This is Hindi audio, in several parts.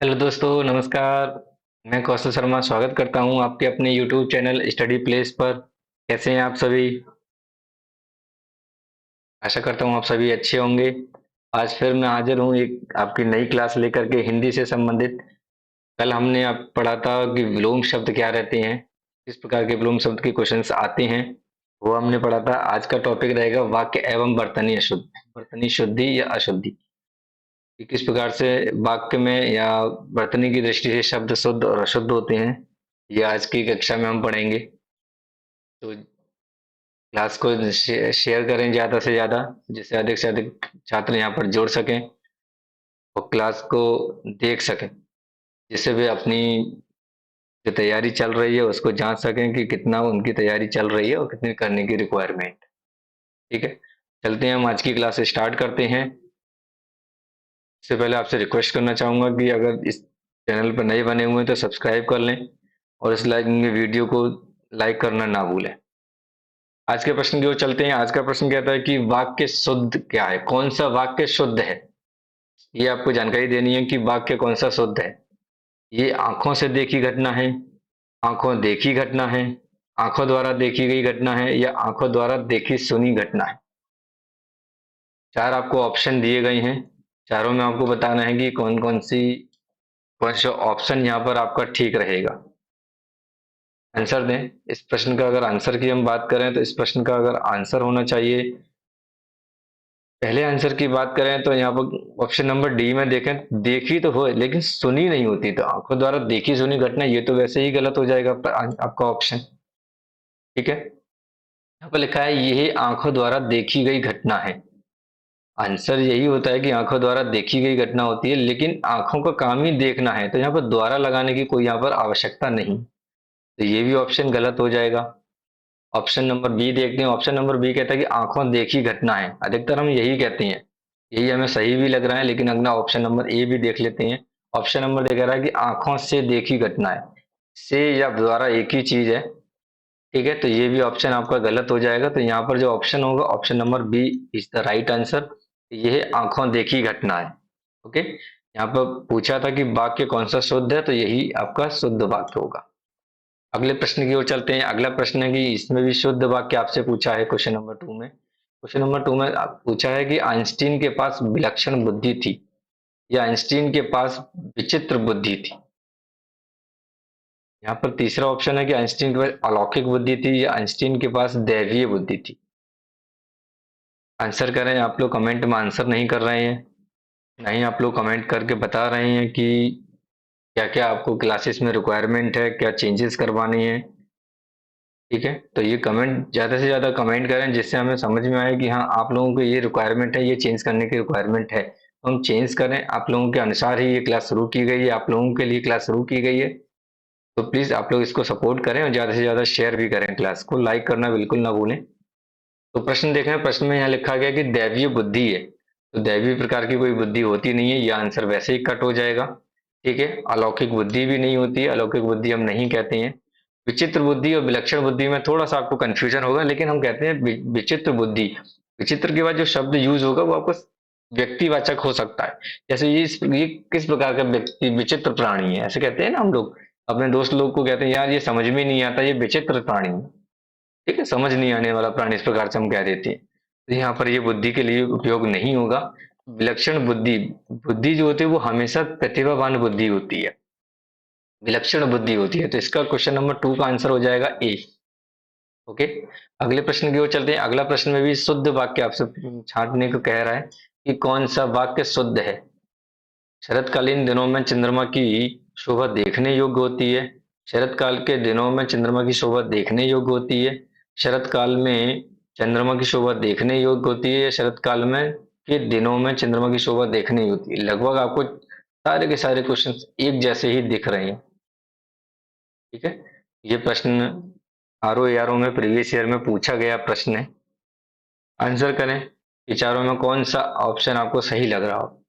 हेलो दोस्तों, नमस्कार। मैं कौशल शर्मा स्वागत करता हूं आपके अपने यूट्यूब चैनल स्टडी प्लेस पर। कैसे हैं आप सभी? आशा करता हूं आप सभी अच्छे होंगे। आज फिर मैं हाजिर हूं एक आपकी नई क्लास लेकर के हिंदी से संबंधित। कल हमने आप पढ़ा था कि विलोम शब्द क्या रहते हैं, किस प्रकार के विलोम शब्द के क्वेश्चंस आते हैं, वो हमने पढ़ा था। आज का टॉपिक रहेगा वाक्य एवं बर्तनी अशुद्ध, बर्तनी शुद्धि या अशुद्धि, कि किस प्रकार से वाक्य में या वर्तनी की दृष्टि से शब्द शुद्ध और अशुद्ध होते हैं। ये आज की कक्षा में हम पढ़ेंगे। तो क्लास को शेयर करें ज़्यादा से ज़्यादा, जिससे अधिक से अधिक छात्र यहाँ पर जुड़ सकें और क्लास को देख सकें, जिससे वे अपनी जो तैयारी चल रही है उसको जांच सकें कि कितना उनकी तैयारी चल रही है और कितनी करने की रिक्वायरमेंट। ठीक है, चलते हैं हम आज की क्लास स्टार्ट करते हैं। इससे पहले आपसे रिक्वेस्ट करना चाहूँगा कि अगर इस चैनल पर नए बने हुए हैं तो सब्सक्राइब कर लें और इस वीडियो को लाइक करना ना भूलें। आज के प्रश्न की ओर चलते हैं। आज का प्रश्न कहता है कि वाक्य शुद्ध क्या है, कौन सा वाक्य शुद्ध है। ये आपको जानकारी देनी है कि वाक्य कौन सा शुद्ध है। ये आंखों से देखी घटना है, आंखों देखी घटना है, आंखों द्वारा देखी गई घटना है, या आंखों द्वारा देखी सुनी घटना है। चार आपको ऑप्शन दिए गए हैं। चारों में आपको बताना है कि कौन सा ऑप्शन यहाँ पर आपका ठीक रहेगा। आंसर दें इस प्रश्न का। अगर आंसर की हम बात करें तो इस प्रश्न का अगर आंसर होना चाहिए, पहले आंसर की बात करें तो यहाँ पर ऑप्शन नंबर डी में देखें, देखी तो हो लेकिन सुनी नहीं होती, तो आंखों द्वारा देखी सुनी घटना, ये तो वैसे ही गलत हो जाएगा आपका ऑप्शन। ठीक है, यहाँ पर लिखा है यह आंखों द्वारा देखी गई घटना है। आंसर यही होता है कि आंखों द्वारा देखी गई घटना होती है, लेकिन आंखों का काम ही देखना है, तो यहाँ पर द्वारा लगाने की कोई यहाँ पर आवश्यकता नहीं, तो ये भी ऑप्शन गलत हो जाएगा। ऑप्शन नंबर बी देखते हैं। ऑप्शन नंबर बी कहता है कि आंखों देखी घटना है। अधिकतर हम यही कहते हैं, यही हमें सही भी लग रहा है, लेकिन अगला ऑप्शन नंबर ए भी देख लेते हैं। ऑप्शन नंबर दे कह रहा है कि आंखों से देखी घटना है। से या द्वारा एक ही चीज है। ठीक है, तो ये भी ऑप्शन आपका गलत हो जाएगा। तो यहाँ पर जो ऑप्शन होगा option number B is the right answer. यह आंखों देखी घटना है। ओके, यहाँ पर पूछा था कि वाक्य कौन सा शुद्ध है, तो यही आपका शुद्ध वाक्य होगा। अगले प्रश्न की ओर चलते हैं। अगला प्रश्न है कि इसमें भी शुद्ध वाक्य आपसे पूछा है क्वेश्चन नंबर टू में। क्वेश्चन नंबर टू में पूछा है कि आइंस्टीन के पास विलक्षण बुद्धि थी या आइंस्टीन के पास विचित्र बुद्धि थी। यहाँ पर तीसरा ऑप्शन है कि आइंस्टीन के पास अलौकिक बुद्धि थी या आइंस्टीन के पास दैवीय बुद्धि थी। आंसर करें। आप लोग कमेंट में आंसर नहीं कर रहे हैं, नहीं आप लोग कमेंट करके बता रहे हैं कि क्या क्या आपको क्लासेस में रिक्वायरमेंट है, क्या चेंजेस करवानी है। ठीक है, तो ये कमेंट ज़्यादा से ज़्यादा कमेंट करें, जिससे हमें समझ में आए कि हाँ आप लोगों को ये रिक्वायरमेंट है, ये चेंज करने की रिक्वायरमेंट है, तो हम चेंज करें। आप लोगों के अनुसार ही ये क्लास शुरू की गई है, आप लोगों के लिए क्लास शुरू की गई है। तो प्लीज़ आप लोग इसको सपोर्ट करें और ज़्यादा से ज़्यादा शेयर भी करें, क्लास को लाइक करना बिल्कुल ना भूलें। तो प्रश्न देखें, प्रश्न में यहाँ लिखा गया कि दैवीय बुद्धि है, तो दैवीय प्रकार की कोई बुद्धि होती नहीं है, यह आंसर वैसे ही कट हो जाएगा। ठीक है, अलौकिक बुद्धि भी नहीं होती है, अलौकिक बुद्धि हम नहीं कहते हैं। विचित्र बुद्धि और विलक्षण बुद्धि में थोड़ा सा आपको कंफ्यूजन होगा, लेकिन हम कहते हैं विचित्र बुद्धि। विचित्र के बाद जो शब्द यूज होगा वो आपको व्यक्तिवाचक हो सकता है। जैसे ये किस प्रकार का व्यक्ति, विचित्र प्राणी है, ऐसे कहते हैं ना हम लोग। अपने दोस्त लोग को कहते हैं यार ये समझ में नहीं आता, ये विचित्र प्राणी है। ठीक है, समझ नहीं आने वाला प्राणी, इस प्रकार से हम कह देते हैं। तो यहाँ पर ये बुद्धि के लिए उपयोग नहीं होगा। विलक्षण बुद्धि, बुद्धि जो होती है वो हमेशा प्रतिभावान बुद्धि होती है, विलक्षण बुद्धि होती है। तो इसका क्वेश्चन नंबर टू का आंसर हो जाएगा ए। ओके, अगले प्रश्न की ओर चलते हैं। अगला प्रश्न में भी शुद्ध वाक्य आपसे छांटने को कह रहा है कि कौन सा वाक्य शुद्ध है। शरतकालीन दिनों में चंद्रमा की शोभा देखने योग्य होती है। शरत काल के दिनों में चंद्रमा की शोभा देखने योग्य होती है। शरत काल में चंद्रमा की शोभा देखने योग्य होती है, या शरत काल में के दिनों में चंद्रमा की शोभा देखने योग्य होती है। लगभग आपको सारे के सारे क्वेश्चन एक जैसे ही दिख रहे हैं। ठीक है, ये प्रश्न R O A R O में प्रीवियस ईयर में पूछा गया प्रश्न है। आंसर करें कि चारों में कौन सा ऑप्शन आपको सही लग रहा हो।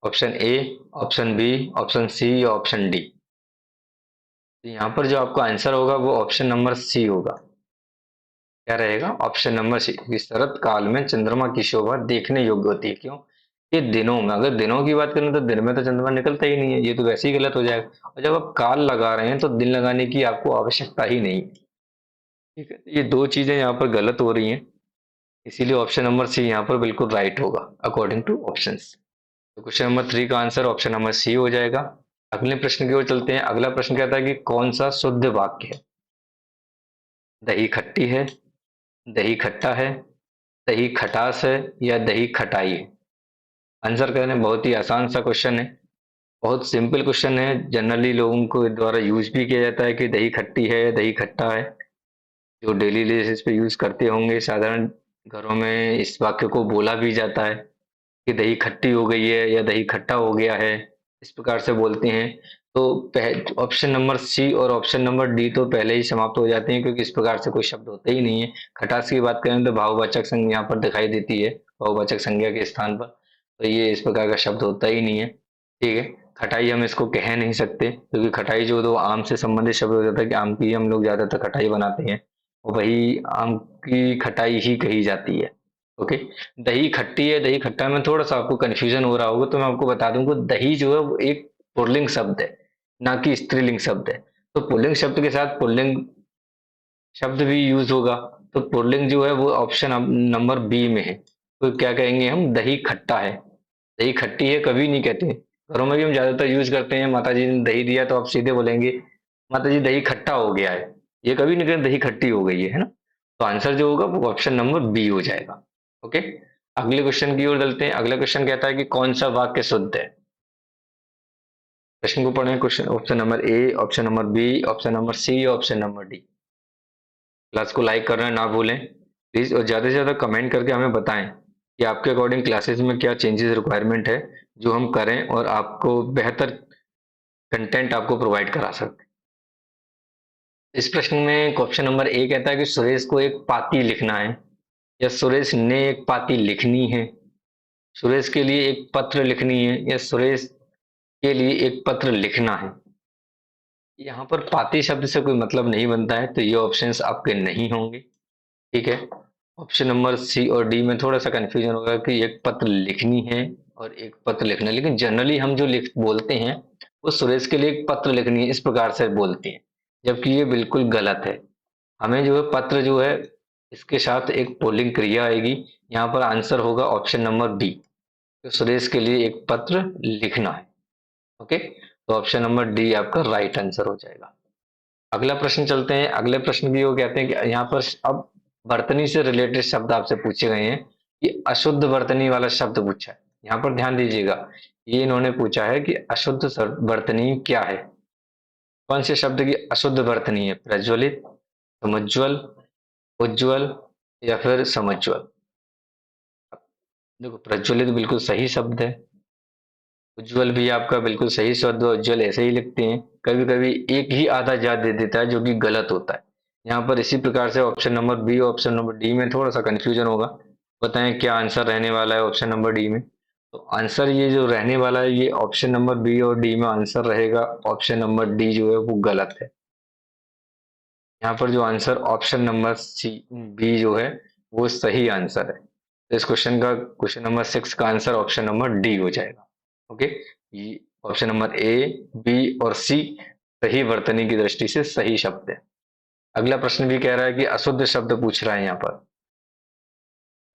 Option A, option B, option C या ऑप्शन डी। तो यहाँ पर जो आपका आंसर होगा वो ऑप्शन नंबर सी होगा। क्या रहेगा? ऑप्शन नंबर सी, कि शरत काल में चंद्रमा की शोभा देखने योग्य होती है। क्यों? ये दिनों में, अगर दिनों की बात करें तो दिन में तो चंद्रमा निकलता ही नहीं है, ये तो वैसे ही गलत हो जाएगा। और जब आप काल लगा रहे हैं तो दिन लगाने की आपको आवश्यकता ही नहीं है। ठीक है, ये दो चीजें यहाँ पर गलत हो रही हैं, इसीलिए ऑप्शन नंबर सी यहाँ पर बिल्कुल राइट होगा अकॉर्डिंग टू ऑप्शंस। तो क्वेश्चन नंबर 3 का आंसर ऑप्शन नंबर सी हो जाएगा। अगले प्रश्न की ओर चलते हैं। अगला प्रश्न कहता है कि कौन सा शुद्ध वाक्य है? दही खट्टी है, दही खट्टा है, दही खटास है, या दही खटाई है? आंसर करने बहुत ही आसान सा क्वेश्चन है, बहुत सिंपल क्वेश्चन है। जनरली लोगों को द्वारा यूज भी किया जाता है कि दही खट्टी है या दही खट्टा है। जो डेली बेसिस पे यूज करते होंगे, साधारण घरों में इस वाक्य को बोला भी जाता है कि दही खट्टी हो गई है या दही खट्टा हो गया है, इस प्रकार से बोलते हैं। तो ऑप्शन नंबर सी और ऑप्शन नंबर डी तो पहले ही समाप्त हो जाते हैं, क्योंकि इस प्रकार से कोई शब्द होते ही नहीं है। खटास की बात करें तो भाववाचक संज्ञा यहाँ पर दिखाई देती है, भाववाचक संज्ञा के स्थान पर, तो ये इस प्रकार का शब्द होता ही नहीं है। ठीक है, खटाई हम इसको कह नहीं सकते, क्योंकि खटाई जो तो आम से संबंधित शब्द हो जाता है कि आम की हम लोग ज्यादातर खटाई बनाते हैं, और वही आम की खटाई ही कही जाती है। ओके, दही खट्टी है, दही खट्टा में थोड़ा सा आपको कंफ्यूजन हो रहा होगा, तो मैं आपको बता दूं कि दही जो है वो एक पुल्लिंग शब्द है, ना कि स्त्रीलिंग शब्द है। तो पुल्लिंग शब्द के साथ पुल्लिंग शब्द भी यूज होगा, तो पुल्लिंग जो है वो ऑप्शन नंबर बी में है। तो क्या कहेंगे हम? दही खट्टा है। दही खट्टी है कभी नहीं कहते, घरों में भी हम ज्यादातर यूज करते हैं, माता जी ने दही दिया तो आप सीधे बोलेंगे माता जी दही खट्टा हो गया है, ये कभी नहीं कहते दही खट्टी हो गई है ना। तो आंसर जो होगा वो ऑप्शन नंबर बी हो जाएगा। ओके, अगले क्वेश्चन की ओर चलते हैं। अगला क्वेश्चन कहता है कि कौन सा वाक्य शुद्ध है? प्रश्न को पढ़ें। Question option number A, option number B, option number C, option number D. Class को लाइक करना ना भूलें प्लीज, और ज्यादा से ज्यादा कमेंट करके हमें बताएं कि आपके अकॉर्डिंग क्लासेस में क्या चेंजेस रिक्वायरमेंट है, जो हम करें और आपको बेहतर कंटेंट आपको प्रोवाइड करा सकते हैं। इस प्रश्न में ऑप्शन नंबर ए कहता है कि सुरेश को एक पाती लिखना है, या सुरेश ने एक पाती लिखनी है, सुरेश के लिए एक पत्र लिखनी है, या सुरेश के लिए एक पत्र लिखना है। यहाँ पर पाती शब्द से कोई मतलब नहीं बनता है, तो ये ऑप्शंस आपके नहीं होंगे। ठीक है, ऑप्शन नंबर सी और डी में थोड़ा सा कंफ्यूजन होगा कि एक पत्र लिखनी है और एक पत्र लिखना है, लेकिन जनरली हम जो लिख बोलते हैं वो सुरेश के लिए एक पत्र लिखनी है, इस प्रकार से बोलते हैं, जबकि ये बिल्कुल गलत है। हमें जो है पत्र जो है इसके साथ एक पुल्लिंग क्रिया आएगी। यहाँ पर आंसर होगा ऑप्शन नंबर बी, तो सुरेश के लिए एक पत्र लिखना है। ओके, तो ऑप्शन नंबर डी आपका राइट आंसर हो जाएगा। अगला प्रश्न चलते हैं। अगले प्रश्न भी वो कहते हैं कि यहाँ पर अब वर्तनी से रिलेटेड शब्द आपसे पूछे गए हैं, कि अशुद्ध वर्तनी वाला शब्द पूछा है। यहाँ पर ध्यान दीजिएगा, ये इन्होंने पूछा है कि अशुद्ध वर्तनी क्या है, कौन से शब्द की अशुद्ध वर्तनी है? प्रज्वलित, समुज्ज्वल, उज्ज्वल, या फिर समज्ज्वल। देखो, प्रज्वलित बिल्कुल सही शब्द है, उज्ज्वल भी आपका बिल्कुल सही शब्द है, उज्ज्वल ऐसे ही लिखते हैं। कभी कभी एक ही आधा जात दे देता है जो कि गलत होता है। यहाँ पर इसी प्रकार से option number B, option number D में थोड़ा सा कंफ्यूजन होगा। बताएं क्या आंसर रहने वाला है ऑप्शन नंबर डी में? तो आंसर ये जो रहने वाला है, ये ऑप्शन नंबर बी और डी में आंसर रहेगा। ऑप्शन नंबर डी जो है वो गलत है। यहाँ पर जो answer option number C B जो है वो सही आंसर है। तो इस क्वेश्चन का क्वेश्चन नंबर 6 का आंसर ऑप्शन नंबर डी हो जाएगा। ओके, ये ऑप्शन नंबर ए, बी और सी सही वर्तनी की दृष्टि से सही शब्द है। अगला प्रश्न भी कह रहा है कि अशुद्ध शब्द पूछ रहा है। यहाँ पर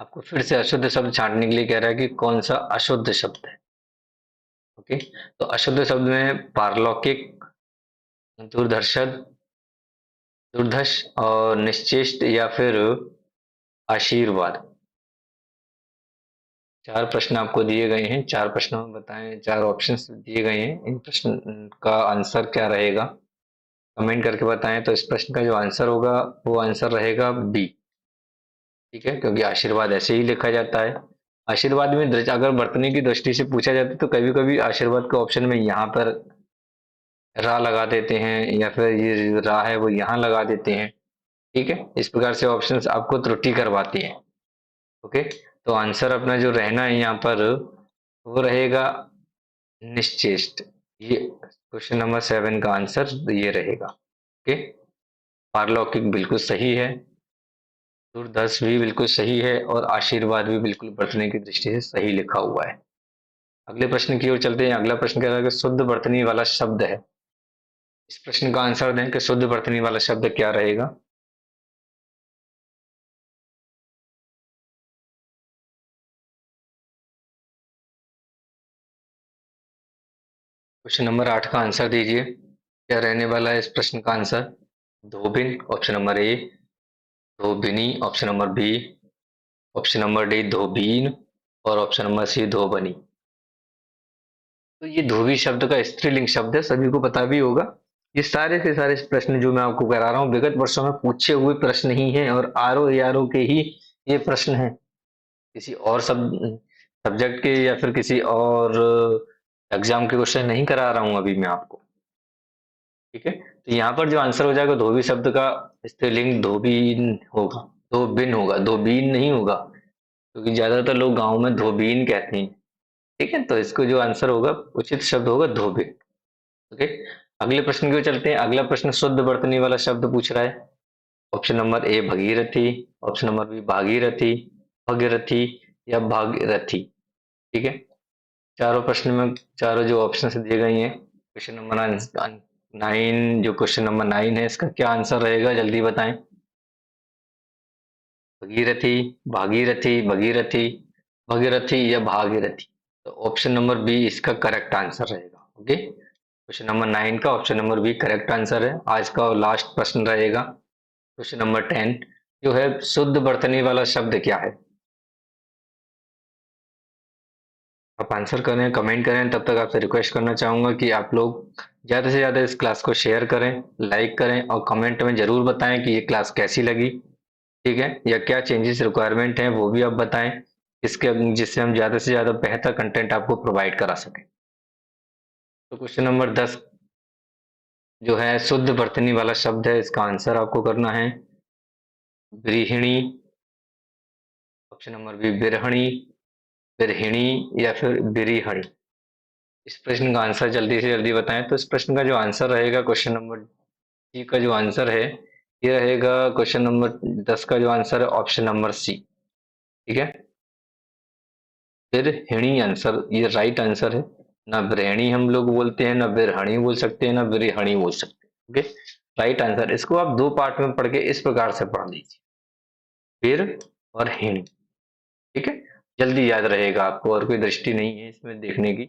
आपको फिर से अशुद्ध शब्द छांटने के लिए कह रहा है कि कौन सा अशुद्ध शब्द है। ओके, तो अशुद्ध शब्द में पारलौकिक, दूरदर्शन, दुर्धर्ष और निश्चेष्ट, या फिर आशीर्वाद। चार प्रश्न आपको दिए गए हैं, चार प्रश्नों में बताएं, चार ऑप्शंस दिए गए हैं, इन प्रश्न का आंसर क्या रहेगा कमेंट करके बताएं। तो इस प्रश्न का जो आंसर होगा वो आंसर रहेगा बी। ठीक है, क्योंकि आशीर्वाद ऐसे ही लिखा जाता है। आशीर्वाद में अगर वर्तनी की दृष्टि से पूछा जाता है तो कभी कभी आशीर्वाद के ऑप्शन में यहाँ पर रा लगा देते हैं, या फिर ये रा है वो यहाँ लगा देते हैं। ठीक है, इस प्रकार से ऑप्शंस आपको त्रुटि करवाती हैं। ओके, तो आंसर अपना जो रहना है यहाँ पर वो रहेगा निश्चेष्ट। ये क्वेश्चन नंबर 7 का आंसर ये रहेगा। ओके, पारलौकिक बिल्कुल सही है, दूरदर्श भी बिल्कुल सही है, और आशीर्वाद भी बिल्कुल वर्तनी की दृष्टि से सही लिखा हुआ है। अगले प्रश्न की ओर चलते हैं। अगला प्रश्न कह रहा है कि शुद्ध वर्तनी वाला शब्द है। इस प्रश्न का आंसर दें कि शुद्ध वर्तनी वाला शब्द क्या रहेगा। क्वेश्चन नंबर 8 का आंसर दीजिए। क्या रहने वाला है इस प्रश्न का आंसर। धोबिन ऑप्शन नंबर ए, धोबिनी option number B, option number D धोबीन और ऑप्शन नंबर सी धोबनी। तो ये धोबी शब्द का स्त्रीलिंग शब्द है, सभी को पता भी होगा। ये सारे के सारे प्रश्न जो मैं आपको करा रहा हूँ विगत वर्षों में पूछे हुए प्रश्न ही हैं और R O A R O के ही ये प्रश्न हैं। किसी और सब्जेक्ट के या फिर किसी और एग्जाम के क्वेश्चन नहीं करा रहा हूँ अभी मैं आपको। ठीक है, तो यहाँ पर जो आंसर हो जाएगा धोबी शब्द का स्त्रीलिंग धोबीन होगा, धोबिन होगा, धोबीन नहीं होगा, क्योंकि ज्यादातर लोग गाँव में धोबीन कहते हैं। ठीक है, तो इसको जो आंसर होगा उचित शब्द होगा धोबे। ओके, अगले प्रश्न की ओर चलते हैं। अगला प्रश्न शुद्ध वर्तनी वाला शब्द पूछ रहा है। Option number A Bhagirathi, option number B Bhagirathi, Bhagirathi या भागीरथी। ठीक है, चारों प्रश्न में चारों जो ऑप्शन दिए गए हैं। क्वेश्चन नंबर 9, जो क्वेश्चन नंबर 9 है इसका क्या आंसर रहेगा जल्दी बताएं। भगीरथी, भागीरथी, भगीरथी, भगीरथी या भागीरथी। तो ऑप्शन नंबर बी इसका करेक्ट आंसर रहेगा। ओके, क्वेश्चन नंबर 9 का option number B correct answer है। आज का लास्ट प्रश्न रहेगा क्वेश्चन नंबर 10, जो है शुद्ध वर्तनी वाला शब्द क्या है। आप आंसर करें, कमेंट करें। तब तक आपसे रिक्वेस्ट करना चाहूंगा कि आप लोग ज़्यादा से ज़्यादा इस क्लास को शेयर करें, लाइक करें और कमेंट में ज़रूर बताएं कि ये क्लास कैसी लगी। ठीक है, या क्या चेंजेस रिक्वायरमेंट हैं वो भी आप बताएं, इसके जिससे हम ज़्यादा से ज़्यादा बेहतर कंटेंट आपको प्रोवाइड करा सकें। तो क्वेश्चन नंबर 10 जो है शुद्ध वर्तनी वाला शब्द है, इसका आंसर आपको करना है गृहिणी, ऑप्शन नंबर बी बिरहणी, बिरहिणी या फिर बिरिहणी। इस प्रश्न का आंसर जल्दी से जल्दी बताएं। तो इस प्रश्न का जो आंसर रहेगा क्वेश्चन नंबर सी का जो आंसर है, ये रहेगा क्वेश्चन नंबर 10 का जो आंसर है ऑप्शन नंबर सी। ठीक है, बिरहिणी आंसर ये राइट आंसर है। ना बिरहणी हम लोग बोलते हैं, ना बिरहणी बोल सकते हैं, ना बिरहणी बोल सकते हैं। Okay, right answer. इसको आप दो पार्ट में पढ़ के इस प्रकार से पढ़ लीजिए, बिर और हिणी। ठीक है, जल्दी याद रहेगा आपको और कोई दृष्टि नहीं है इसमें देखने की।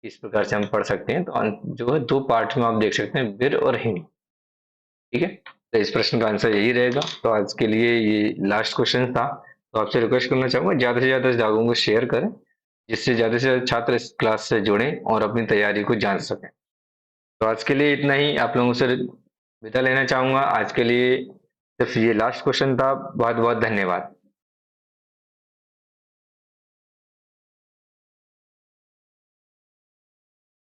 इस प्रकार से हम पढ़ सकते हैं। तो जो है दो पार्ट में आप देख सकते हैं, बिर और हिणी। ठीक है, तो इस प्रश्न का आंसर यही रहेगा। तो आज के लिए ये लास्ट क्वेश्चन था। तो आपसे रिक्वेस्ट करना चाहूंगा ज्यादा से ज्यादा इस जागों को शेयर करें, जिससे ज्यादा से ज्यादा छात्र इस क्लास से जुड़ें और अपनी तैयारी को जान सकें। तो आज के लिए इतना ही, आप लोगों से विदा लेना चाहूंगा। आज के लिए सिर्फ ये लास्ट क्वेश्चन था। बहुत बहुत धन्यवाद।